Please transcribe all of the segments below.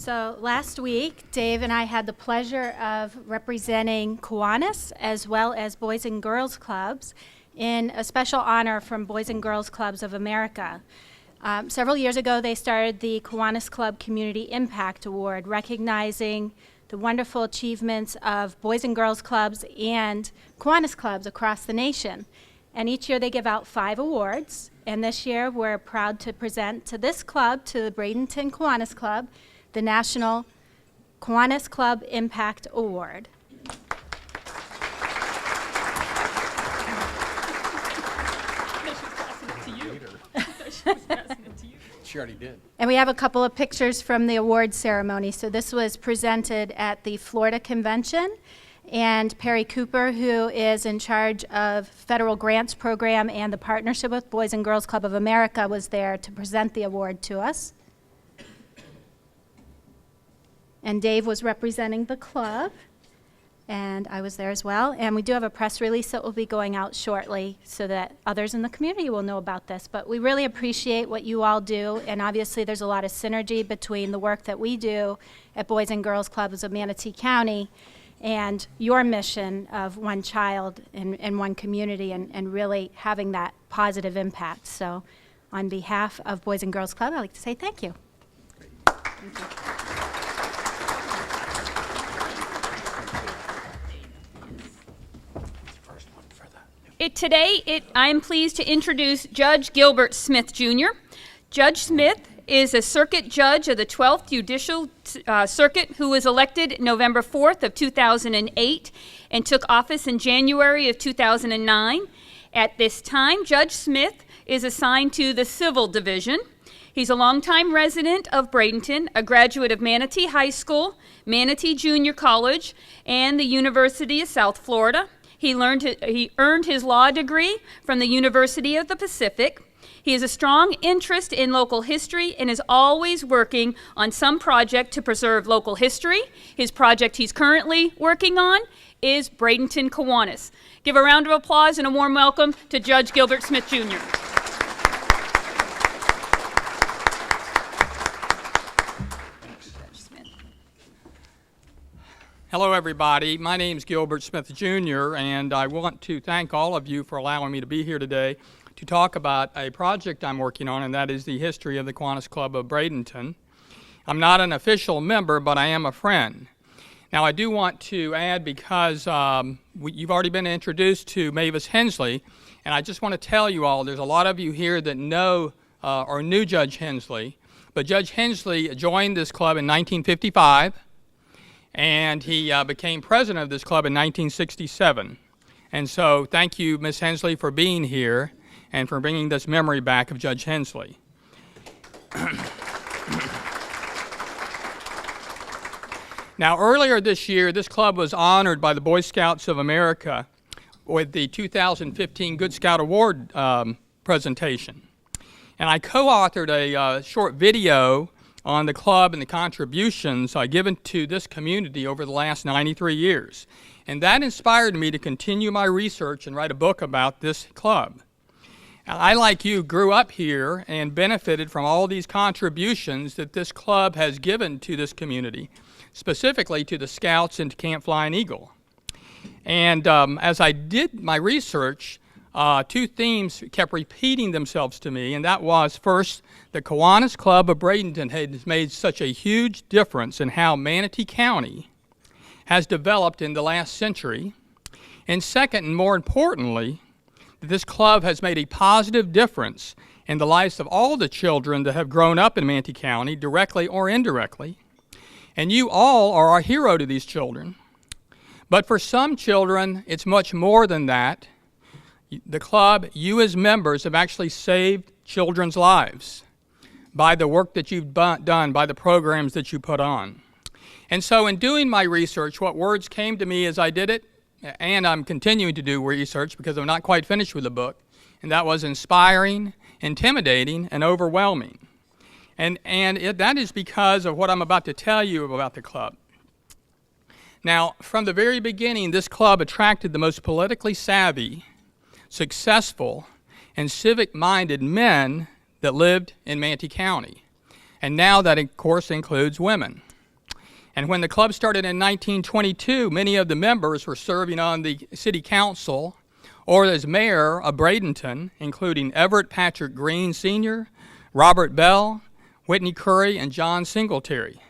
So last week, Dave and I had the pleasure of representing Kiwanis as well as Boys and Girls Clubs in a special honor from Boys and Girls Clubs of America. Several years ago, they started the Kiwanis Club Community Impact Award, recognizing the wonderful achievements of Boys and Girls Clubs and Kiwanis Clubs across the nation. And each year they give out 5 awards. And this year we're proud to present to this club, to the Bradenton Kiwanis Club, the National Kiwanis Club Impact Award. She already did. And we have a couple of pictures from the award ceremony. So this was presented at the Florida Convention, and Perry Cooper, who is in charge of federal grants program and the partnership with Boys and Girls Club of America, was there to present the award to us. And Dave was representing the club, and I was there as well. And we do have a press release that will be going out shortly so that others in the community will know about this. But we really appreciate what you all do, and obviously there's a lot of synergy between the work that we do at Boys and Girls Clubs of Manatee County and your mission of one child in one community and really having that positive impact. So on behalf of Boys and Girls Club, I'd like to say thank you. Thank you. Today, I'm pleased to introduce Judge Gilbert Smith, Jr. Judge Smith is a circuit judge of the 12th Judicial Circuit who was elected November 4th of 2008 and took office in January of 2009. At this time, Judge Smith is assigned to the Civil Division. He's a longtime resident of Bradenton, a graduate of Manatee High School, Manatee Junior College, and the University of South Florida. He earned his law degree from the University of the Pacific. He has a strong interest in local history and is always working on some project to preserve local history. His project he's currently working on is Bradenton Kiwanis. Give a round of applause and a warm welcome to Judge Gilbert Smith, Jr. Hello, everybody. My name is Gilbert Smith, Jr., and I want to thank all of you for allowing me to be here today to talk about a project I'm working on, and that is the history of the Kiwanis Club of Bradenton. I'm not an official member, but I am a friend. Now, I do want to add, because you've already been introduced to Mavis Hensley, and I just want to tell you all, there's a lot of you here that know or knew Judge Hensley, but Judge Hensley joined this club in 1955. And he became president of this club in 1967. And so thank you, Ms. Hensley, for being here and for bringing this memory back of Judge Hensley. Now, earlier this year, this club was honored by the Boy Scouts of America with the 2015 Good Scout Award presentation. And I co-authored a short video on the club and the contributions given to this community over the last 93 years. And that inspired me to continue my research and write a book about this club. And I, like you, grew up here and benefited from all these contributions that this club has given to this community, specifically to the Scouts and to Camp Flying Eagle. And as I did my research, 2 themes kept repeating themselves to me, and that was, first, the Kiwanis Club of Bradenton has made such a huge difference in how Manatee County has developed in the last century, and second, and more importantly, that this club has made a positive difference in the lives of all the children that have grown up in Manatee County, directly or indirectly, and you all are our hero to these children. But for some children, it's much more than that. The club, you as members, have actually saved children's lives by the work that you've done, by the programs that you put on. And so in doing my research, what words came to me as I did it, and I'm continuing to do research because I'm not quite finished with the book, and that was inspiring, intimidating, and overwhelming. And that is because of what I'm about to tell you about the club. Now, from the very beginning, this club attracted the most politically savvy, successful, and civic-minded men that lived in Manatee County. And now that, of course, includes women. And when the club started in 1922, many of the members were serving on the city council or as mayor of Bradenton, including Everett Patrick Green Sr., Robert Bell, Whitney Curry, and John Singletary.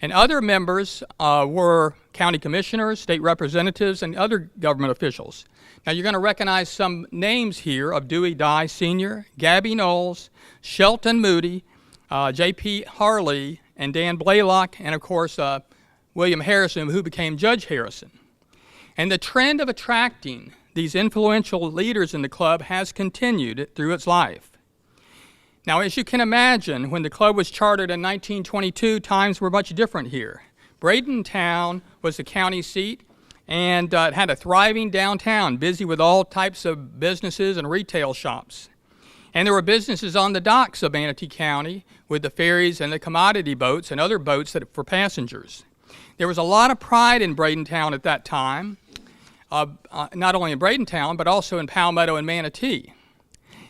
And other members were county commissioners, state representatives, and other government officials. Now you're going to recognize some names here of Dewey Dye Sr., Gabby Knowles, Shelton Moody, J.P. Harley, and Dan Blaylock, and of course William Harrison, who became Judge Harrison. And the trend of attracting these influential leaders in the club has continued through its life. Now, as you can imagine, when the club was chartered in 1922, times were much different here. Bradenton was the county seat, and it had a thriving downtown, busy with all types of businesses and retail shops. And there were businesses on the docks of Manatee County with the ferries and the commodity boats and other boats for passengers. There was a lot of pride in Bradenton at that time, not only in Bradenton, but also in Palmetto and Manatee.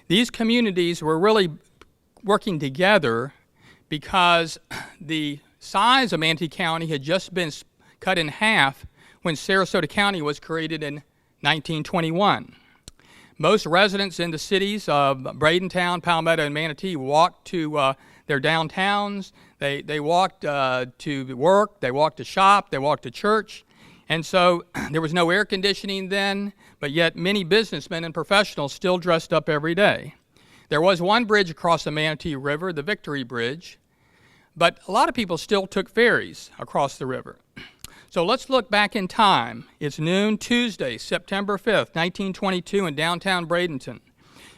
These communities were really working together because the size of Manatee County had just been cut in half when Sarasota County was created in 1921. Most residents in the cities of Bradenton, Palmetto, and Manatee walked to their downtowns. They walked to work, they walked to shop, they walked to church. And so there was no air conditioning then, but yet many businessmen and professionals still dressed up every day. There was one bridge across the Manatee River, the Victory Bridge, but a lot of people still took ferries across the river. So let's look back in time. It's noon Tuesday, September 5th, 1922 in downtown Bradenton.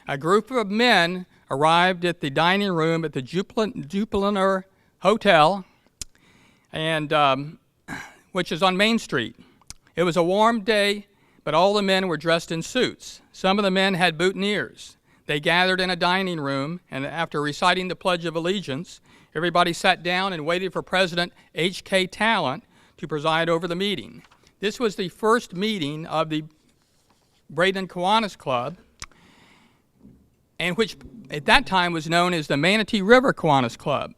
A group of men arrived at the dining room at the Jupiler Hotel, and which is on Main Street. It was a warm day, but all the men were dressed in suits. Some of the men had boutonnieres. They gathered in a dining room, and after reciting the Pledge of Allegiance, everybody sat down and waited for President H.K. Talent to preside over the meeting. This was the first meeting of the Bradenton Kiwanis Club, and which at that time was known as the Manatee River Kiwanis Club.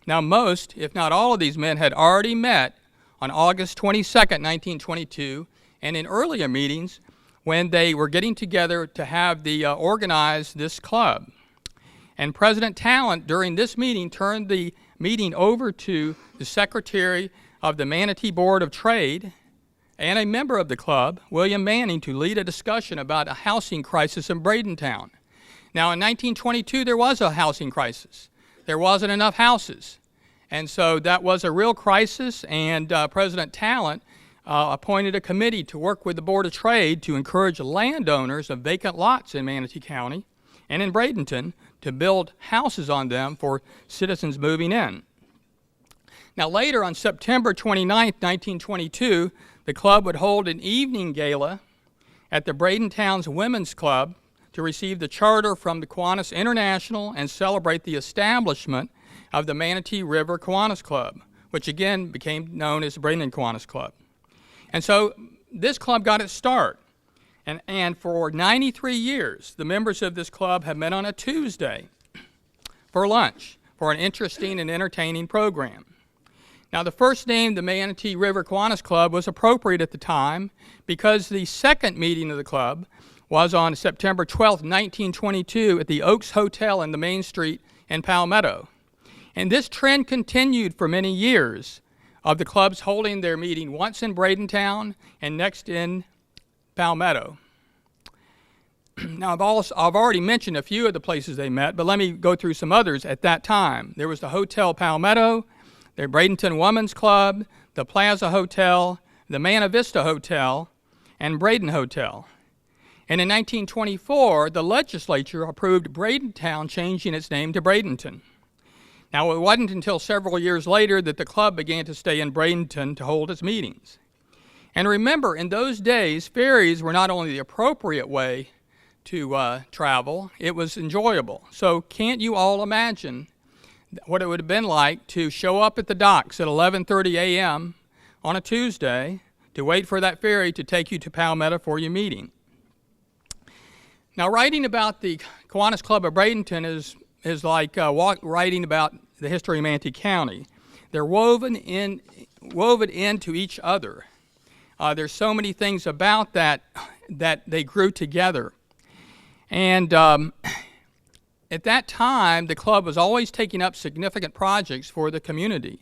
Now most, if not all of these men had already met on August 22nd, 1922, and in earlier meetings when they were getting together to have organize this club. And President Talent, during this meeting, turned the meeting over to the Secretary of the Manatee Board of Trade and a member of the club, William Manning, to lead a discussion about a housing crisis in Bradenton. Now, in 1922, there was a housing crisis. There wasn't enough houses. And so that was a real crisis, and President Talent appointed a committee to work with the Board of Trade to encourage landowners of vacant lots in Manatee County and in Bradenton to build houses on them for citizens moving in. Now later, on September 29, 1922, the club would hold an evening gala at the Bradenton's Women's Club to receive the charter from the Kiwanis International and celebrate the establishment of the Manatee River Kiwanis Club, which again became known as the Bradenton Kiwanis Club. And so this club got its start. And for 93 years, the members of this club have met on a Tuesday for lunch for an interesting and entertaining program. Now, the first name, the Manatee River Kiwanis Club, was appropriate at the time because the second meeting of the club was on September 12, 1922 at the Oaks Hotel in the Main Street in Palmetto. And this trend continued for many years of the clubs holding their meeting once in Bradenton and next in Palmetto. Now, I've already mentioned a few of the places they met, but let me go through some others at that time. There was the Hotel Palmetto, the Bradenton Women's Club, the Plaza Hotel, the Manna Vista Hotel, and Braden Hotel. And in 1924, the legislature approved Bradenton changing its name to Bradenton. Now, it wasn't until several years later that the club began to stay in Bradenton to hold its meetings. And remember, in those days, ferries were not only the appropriate way to travel, it was enjoyable. So can't you all imagine what it would have been like to show up at the docks at 11:30 a.m. on a Tuesday to wait for that ferry to take you to Palmetto for your meeting? Now, writing about the Kiwanis Club of Bradenton is like writing about the history of Manatee County. They're woven into each other. There's so many things about that they grew together. And at that time, the club was always taking up significant projects for the community.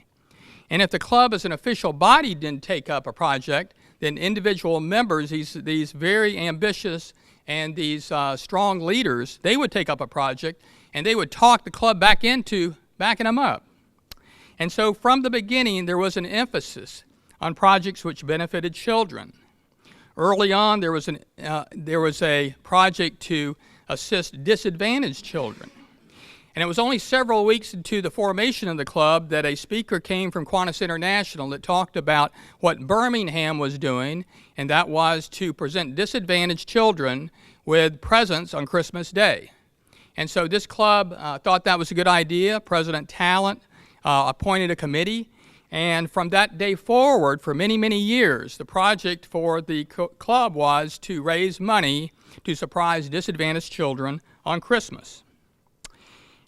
And if the club as an official body didn't take up a project, then individual members, these very ambitious and these strong leaders, they would take up a project and they would talk the club back into backing them up. And so from the beginning, there was an emphasis on projects which benefited children. Early on, there was a project to assist disadvantaged children. And it was only several weeks into the formation of the club that a speaker came from Kiwanis International that talked about what Birmingham was doing, and that was to present disadvantaged children with presents on Christmas Day. And so this club thought that was a good idea. President Talent appointed a committee, and from that day forward, for many, many years, the project for the club was to raise money to surprise disadvantaged children on Christmas.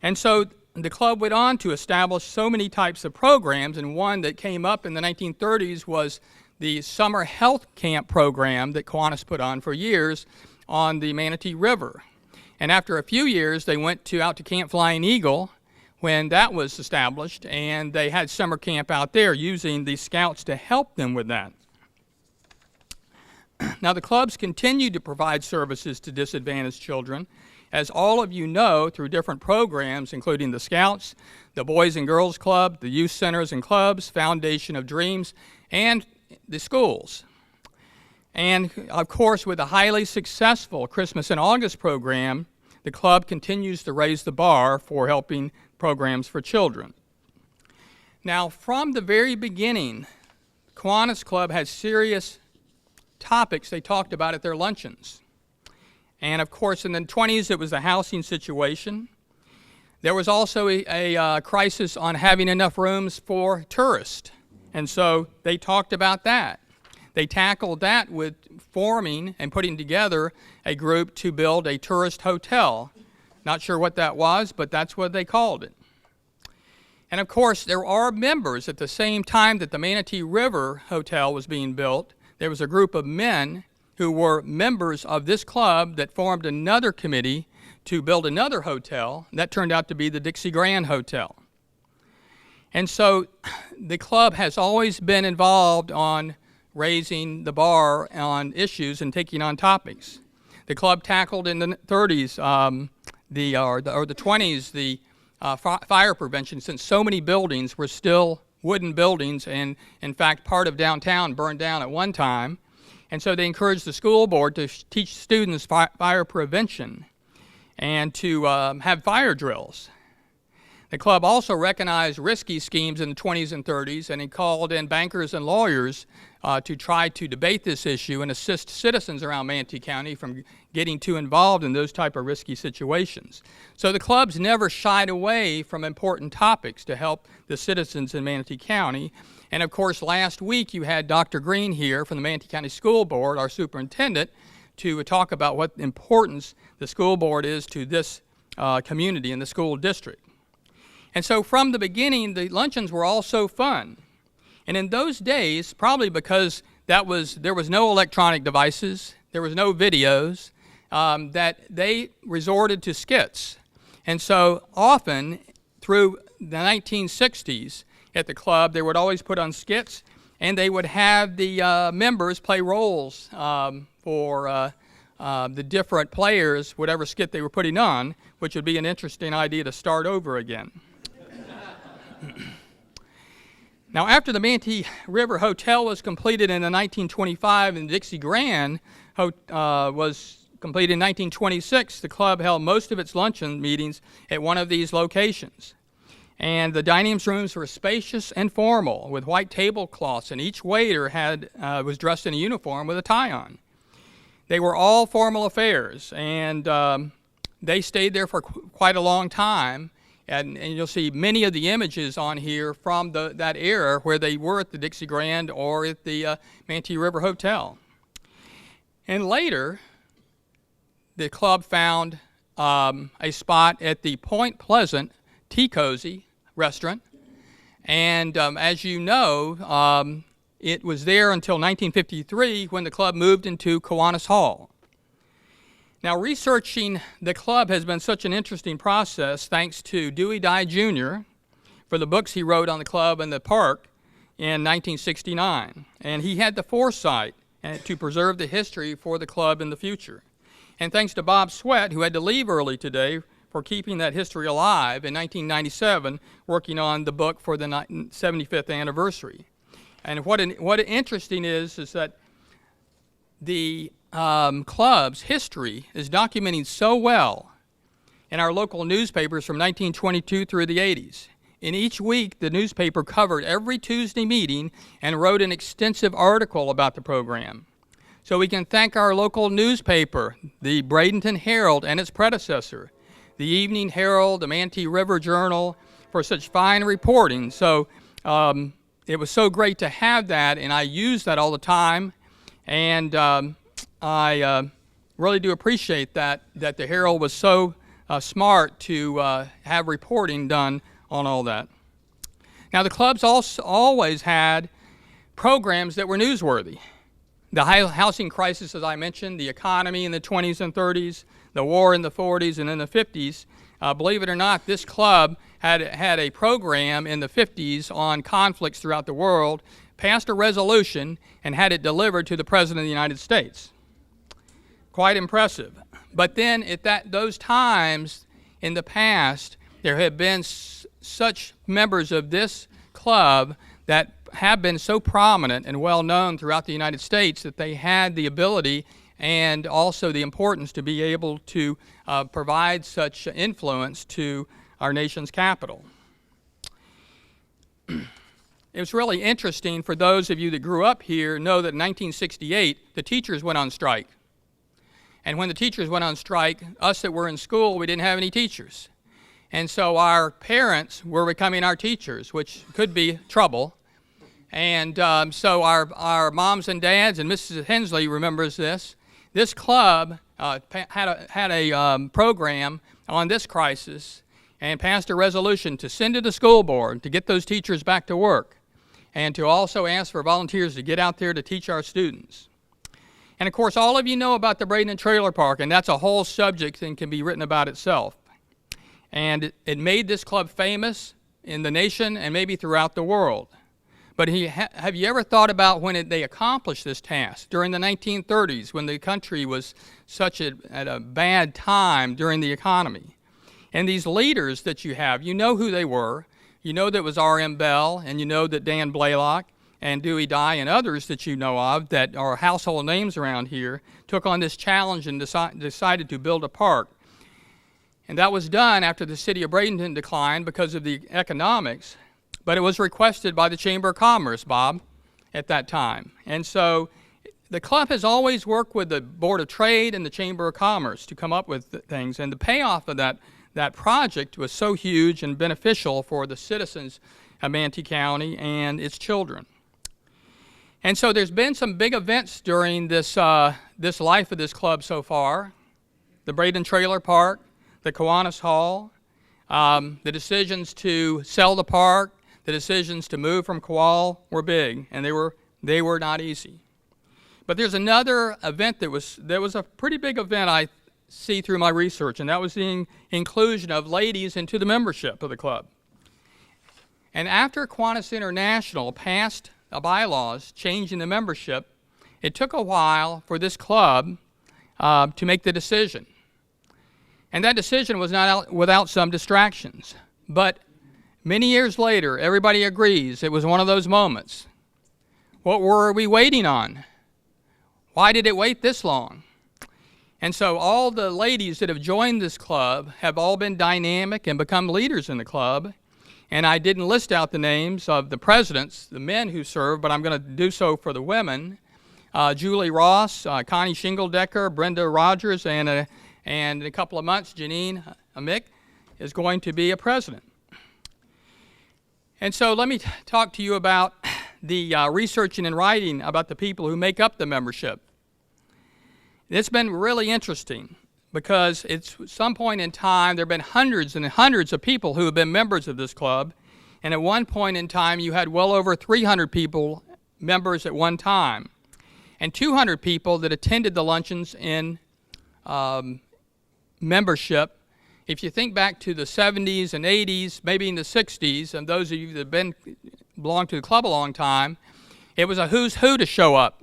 And so the club went on to establish so many types of programs, and one that came up in the 1930s was the summer health camp program that Kiwanis put on for years on the Manatee River. And after a few years, they went out to Camp Flying Eagle when that was established, and they had summer camp out there using the scouts to help them with that. Now, the clubs continue to provide services to disadvantaged children, as all of you know, through different programs, including the Scouts, the Boys and Girls Club, the Youth Centers and Clubs, Foundation of Dreams, and the schools. And, of course, with a highly successful Christmas in August program, the club continues to raise the bar for helping programs for children. Now, from the very beginning, Kiwanis Club had serious topics they talked about at their luncheons. And, of course, in the 20s, it was the housing situation. There was also a crisis on having enough rooms for tourists. And so they talked about that. They tackled that with forming and putting together a group to build a tourist hotel. Not sure what that was, but that's what they called it. And, of course, there are members at the same time that the Manatee River Hotel was being built. There was a group of men who were members of this club that formed another committee to build another hotel. That turned out to be the Dixie Grand Hotel. And so the club has always been involved on raising the bar on issues and taking on topics. The club tackled in the 30s, the 20s, the fire prevention, since so many buildings were still wooden buildings, and in fact part of downtown burned down at one time. And so they encouraged the school board to teach students fire prevention and to have fire drills. The club also recognized risky schemes in the 20s and 30s, and it called in bankers and lawyers to try to debate this issue and assist citizens around Manatee County from getting too involved in those type of risky situations. So the clubs never shied away from important topics to help the citizens in Manatee County. And of course, last week you had Dr. Green here from the Manatee County School Board, our superintendent, to talk about what importance the school board is to this community and the school district. And so from the beginning, the luncheons were all so fun. And in those days, probably because there was no electronic devices, there was no videos, that they resorted to skits. And so often through the 1960s at the club, they would always put on skits, and they would have the members play roles for the different players, whatever skit they were putting on, which would be an interesting idea to start over again. Now, after the Manatee River Hotel was completed in 1925 and Dixie Grand was completed in 1926, the club held most of its luncheon meetings at one of these locations. And the dining rooms were spacious and formal, with white tablecloths, and each waiter was dressed in a uniform with a tie on. They were all formal affairs, and they stayed there for quite a long time. And you'll see many of the images on here from that era where they were at the Dixie Grand or at the Manatee River Hotel. And later, the club found a spot at the Point Pleasant Tea Cozy restaurant, And as you know, it was there until 1953 when the club moved into Kiwanis Hall. Now, researching the club has been such an interesting process thanks to Dewey Dye Jr. for the books he wrote on the club and the park in 1969. And he had the foresight to preserve the history for the club in the future. And thanks to Bob Sweat, who had to leave early today, for keeping that history alive in 1997, working on the book for the 75th anniversary. And what interesting is that the club's history is documented so well in our local newspapers from 1922 through the 80s. In each week, the newspaper covered every Tuesday meeting and wrote an extensive article about the program. So we can thank our local newspaper, the Bradenton Herald and its predecessor, the Evening Herald, the Manatee River Journal, for such fine reporting. So it was so great to have that, and I use that all the time. And I really do appreciate that the Herald was so smart to have reporting done on all that. Now, the clubs also always had programs that were newsworthy. The housing crisis, as I mentioned, the economy in the 20s and 30s, the war in the 40s and in the 50s. Believe it or not, this club had a program in the 50s on conflicts throughout the world, passed a resolution, and had it delivered to the President of the United States. Quite impressive. But then at those times in the past, there have been such members of this club that have been so prominent and well known throughout the United States that they had the ability and also the importance to be able to provide such influence to our nation's capital. It was really interesting for those of you that grew up here know that in 1968 the teachers went on strike. And when the teachers went on strike, us that were in school, we didn't have any teachers. And so our parents were becoming our teachers, which could be trouble. And so our moms and dads, and Mrs. Hensley remembers this, this club had a program on this crisis and passed a resolution to send to the school board to get those teachers back to work and to also ask for volunteers to get out there to teach our students. And of course, all of you know about the Bradenton Trailer Park, and that's a whole subject and can be written about itself. And it made this club famous in the nation and maybe throughout the world. But have you ever thought about when they accomplished this task during the 1930s, when the country was at a bad time during the economy? And these leaders that you have, you know who they were. You know that it was R.M. Bell, and you know that Dan Blaylock and Dewey Dye and others that you know of that are household names around here took on this challenge and decided to build a park. And that was done after the city of Bradenton declined because of the economics. But it was requested by the Chamber of Commerce, Bob, at that time. And so the club has always worked with the Board of Trade and the Chamber of Commerce to come up with things. And the payoff of that project was so huge and beneficial for the citizens of Manatee County and its children. And so there's been some big events during this life of this club so far. The Bradenton Trailer Park, the Kiwanis Hall, the decisions to sell the park, the decisions to move from Kowal were big, and they were not easy. But there's another event that was a pretty big event I see through my research, and that was the inclusion of ladies into the membership of the club. And after Kiwanis International passed bylaws changing the membership, it took a while for this club to make the decision. And that decision was not without some distractions. But many years later, everybody agrees it was one of those moments. What were we waiting on? Why did it wait this long? And so all the ladies that have joined this club have all been dynamic and become leaders in the club. And I didn't list out the names of the presidents, the men who serve, but I'm going to do so for the women. Julie Ross, Connie Shingledecker, Brenda Rogers, and in a couple of months, Janine Amick is going to be a president. And so let me talk to you about the researching and writing about the people who make up the membership. It's been really interesting because it's some point in time there have been hundreds and hundreds of people who have been members of this club, And at one point in time, you had well over 300 people, members at one time, and 200 people that attended the luncheons in membership. If you think back to the 70s and 80s, maybe in the 60s, and those of you that have belonged to the club a long time, it was a who's who to show up.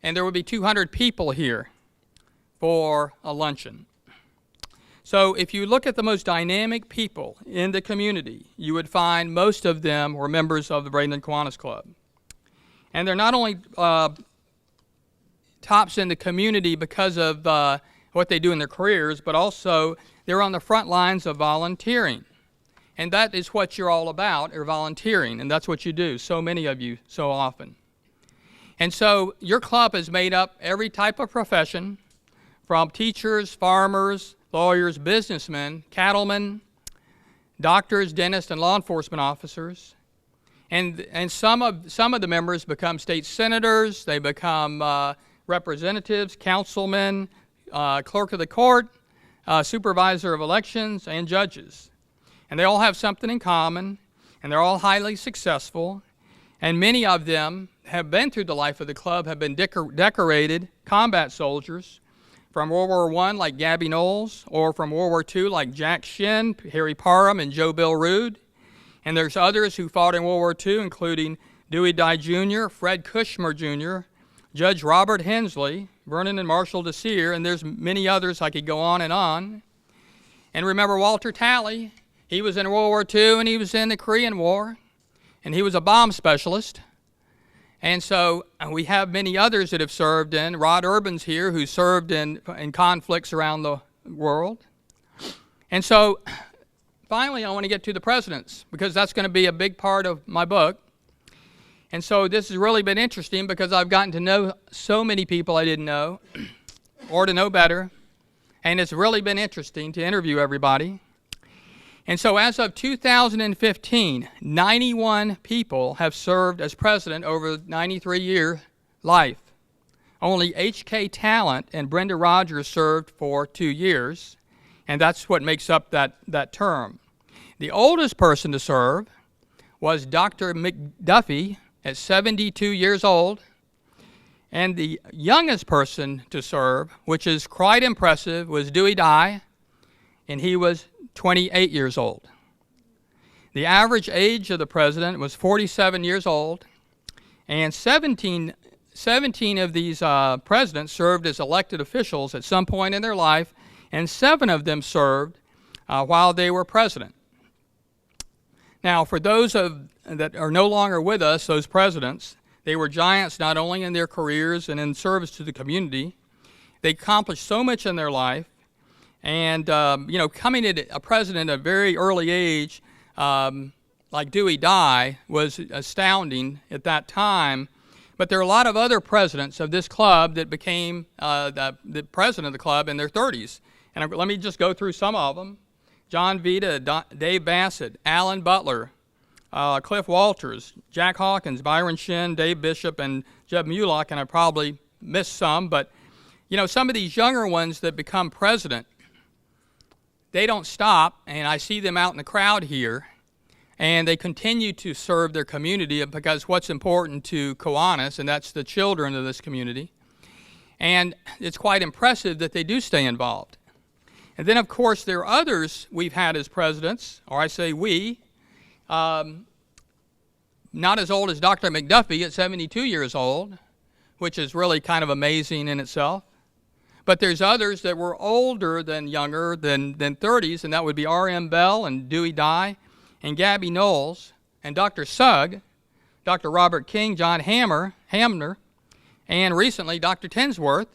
And there would be 200 people here for a luncheon. So if you look at the most dynamic people in the community, you would find most of them were members of the Bradenton Kiwanis Club. And they're not only tops in the community because of what they do in their careers, but also they're on the front lines of volunteering. And that is what you're all about, or volunteering, and that's what you do, so many of you, so often. And so your club is made up every type of profession, from teachers, farmers, lawyers, businessmen, cattlemen, doctors, dentists, and law enforcement officers. And some of the members become state senators, they become representatives, councilmen, clerk of the court, supervisor of elections, and judges. And they all have something in common, and they're all highly successful, and many of them have been through the life of the club, have been decorated combat soldiers from World War I like Gabby Knowles, or from World War II like Jack Shin, Harry Parham, and Joe Bill Rood. And there's others who fought in World War II, including Dewey Dye Jr., Fred Kushmer Jr., Judge Robert Hensley, Vernon and Marshall Desir, and there's many others. I could go on. And remember Walter Talley. He was in World War II, and he was in the Korean War, and he was a bomb specialist. And so we have many others that have served in. Rod Urban's here, who served in conflicts around the world. And so finally, I want to get to the presidents, because that's going to be a big part of my book. And so this has really been interesting, because I've gotten to know so many people I didn't know, or to know better. And it's really been interesting to interview everybody. And so as of 2015, 91 people have served as president over a 93-year life. Only H.K. Talent and Brenda Rogers served for 2 years, and that's what makes up that term. The oldest person to serve was Dr. McDuffie at 72 years old, and the youngest person to serve, which is quite impressive, was Dewey Dye, and he was 28 years old. The average age of the president was 47 years old, and 17 of these presidents served as elected officials at some point in their life, and 7 of them served while they were president. Now, for those that are no longer with us, those presidents, they were giants not only in their careers and in service to the community. They accomplished so much in their life. And, coming to a president at a very early age, like Dewey Dye, was astounding at that time. But there are a lot of other presidents of this club that became the president of the club in their 30s. And let me just go through some of them. John Vita, Dave Bassett, Alan Butler, Cliff Walters, Jack Hawkins, Byron Shin, Dave Bishop, and Jeb Mulock, and I probably missed some. But, some of these younger ones that become president, they don't stop, and I see them out in the crowd here, and they continue to serve their community, because what's important to Kiwanis, and that's the children of this community, and it's quite impressive that they do stay involved. And then, of course, there are others we've had as presidents, or I say we, not as old as Dr. McDuffie at 72 years old, which is really kind of amazing in itself. But there's others that were older than younger than 30s, and that would be R.M. Bell and Dewey Dye and Gabby Knowles and Dr. Sugg, Dr. Robert King, John Hamner, and recently Dr. Tinsworth.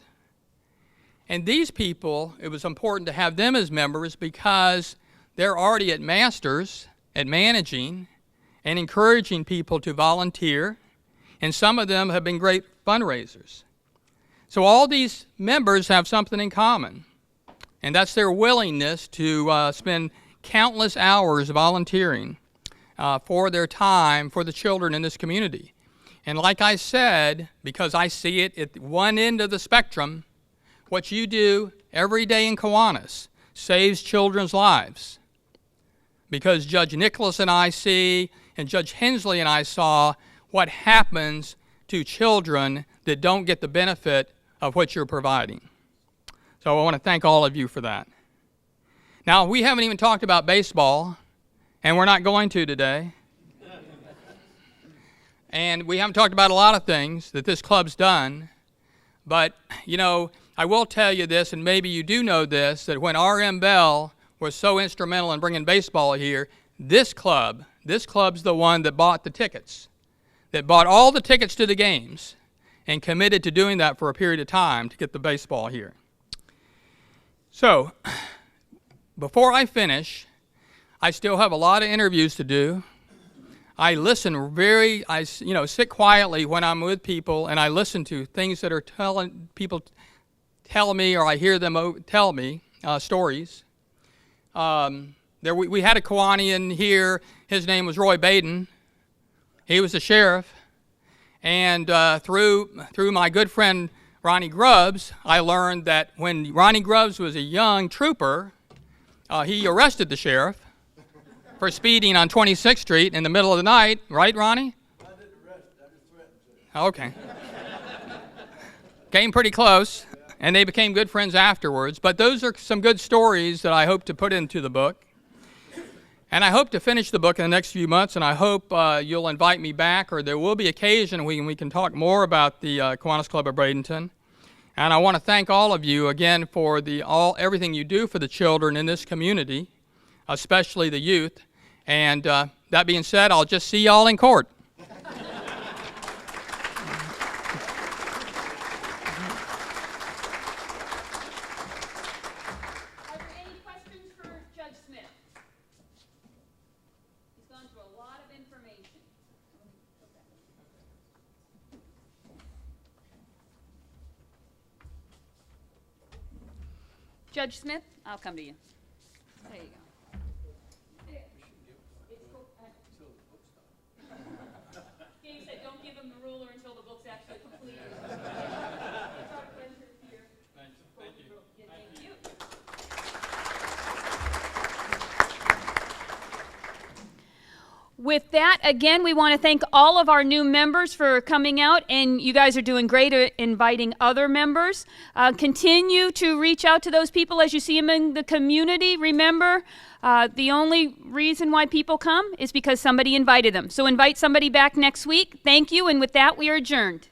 And these people, it was important to have them as members because they're already at masters, at managing, and encouraging people to volunteer, and some of them have been great fundraisers. So all these members have something in common, and that's their willingness to spend countless hours volunteering for their time for the children in this community. And like I said, because I see it at one end of the spectrum, what you do every day in Kiwanis saves children's lives. because Judge Nicholas and I see, and Judge Hensley and I saw, what happens to children that don't get the benefit of what you're providing. So I want to thank all of you for that. Now, we haven't even talked about baseball, and we're not going to today. And we haven't talked about a lot of things that this club's done. But, you know, I will tell you this, and maybe you do know this, that when R.M. Bell was so instrumental in bringing baseball here, this club's the one that bought the tickets, that bought all the tickets to the games and committed to doing that for a period of time to get the baseball here. So, before I finish, I still have a lot of interviews to do. I listen sit quietly when I'm with people, and I listen to things that are people tell me, or I hear them tell me stories. We had a Kiwani here. His name was Roy Baden. He was the sheriff. And through my good friend Ronnie Grubbs, I learned that when Ronnie Grubbs was a young trooper, he arrested the sheriff for speeding on 26th Street in the middle of the night. Right, Ronnie? I didn't arrest, I just threatened to. Okay. Came pretty close, and they became good friends afterwards. But those are some good stories that I hope to put into the book. And I hope to finish the book in the next few months, and I hope you'll invite me back, or there will be occasion when we can talk more about the Kiwanis Club of Bradenton. And I want to thank all of you again for everything you do for the children in this community, especially the youth. And that being said, I'll just see y'all in court. Are there any questions for Judge Smith? He's gone through a lot of information. Judge Smith, I'll come to you. There you go. He said, don't give him the ruler until the book's actually completed. It's our pleasure here. Thank you. Thank you. With that, again, we want to thank all of our new members for coming out, and you guys are doing great at inviting other members. Continue to reach out to those people as you see them in the community. Remember, the only reason why people come is because somebody invited them. So invite somebody back next week. Thank you, and with that, we are adjourned.